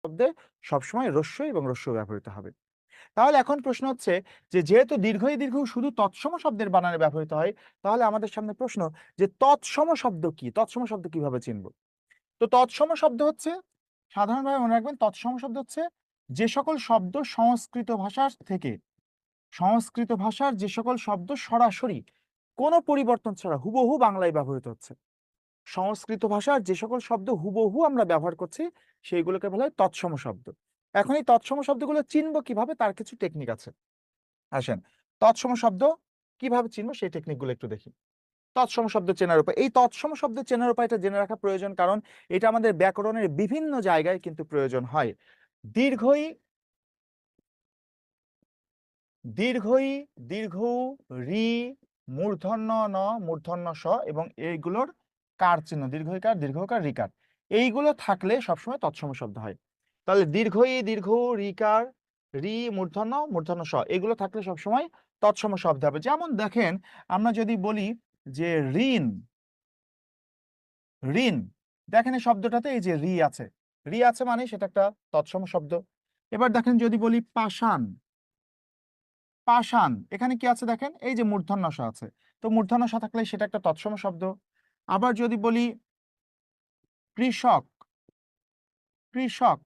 শব্দে সবসময় রস্যই এবং রস্য ব্যবহৃত হবে। তাহলে এখন প্রশ্ন হচ্ছে যে যেহেতু দীর্ঘ-ই দীর্ঘ শুধু তৎসম শব্দের বানানে ব্যবহৃত হয়, তাহলে আমাদের সামনে প্রশ্ন যে তৎসম শব্দ কি? তৎসম শব্দ কিভাবে চিনব? তো তৎসম শব্দ হচ্ছে সাধারণভাবে মনে রাখবেন তৎসম শব্দ হচ্ছে যে সকল শব্দ সংস্কৃত ভাষার যে সকল শব্দ সরাসরি কোনো পরিবর্তন ছাড়া হুবহু বাংলায় ব্যবহৃত হচ্ছে। সংস্কৃত ভাষার যে সকল শব্দ হুবহু আমরা ব্যবহার করছি, সেইগুলোকে বলা হয় তৎসম শব্দ। এখন এই তৎসম শব্দগুলো চিনব কিভাবে তার কিছু টেকনিক আছে। আসেন, তৎসম শব্দ কিভাবে চিনব সেই টেকনিকগুলো একটু দেখি। তৎসম শব্দ চেনার উপায়। এই তৎসম শব্দ চেনার উপায়টা জেনে রাখা প্রয়োজন কারণ এটা আমাদের ব্যাকরণের বিভিন্ন জায়গায় কিন্তু প্রয়োজন হয়। দীর্ঘ-ই, দীর্ঘ-ই, দীর্ঘ উ, রি, মূর্ধন্য ন, মূর্ধন্য স এবং এইগুলোর কার চিহ্ন দীর্ঘইকার, দীর্ঘকার, রিকার। এইগুলো থাকলে সবসময় তৎসম শব্দ হয়। তাহলে দীর্ঘ-ই, দীর্ঘ উ, রিকার, রি, মূর্ধন্য, মূর্ধন্য স এগুলো থাকলে সবসময় তৎসম শব্দ হবে। যেমন দেখেন আমরা যদি বলি যে ঋণ, ঋণ। দেখেন এই শব্দটাতে এই যে রি আছে। রি আছে মানে সেটা একটা তৎসম শব্দ। এবার দেখেন যদি বলি পাষাণ, পাষাণ। এখানে কি আছে দেখেন? এই যে মূর্ধন্য ষ আছে। তো মূর্ধন্য ষ থাকলে সেটা একটা তৎসম শব্দ। আবার যদি বলি কৃষক, কৃষক।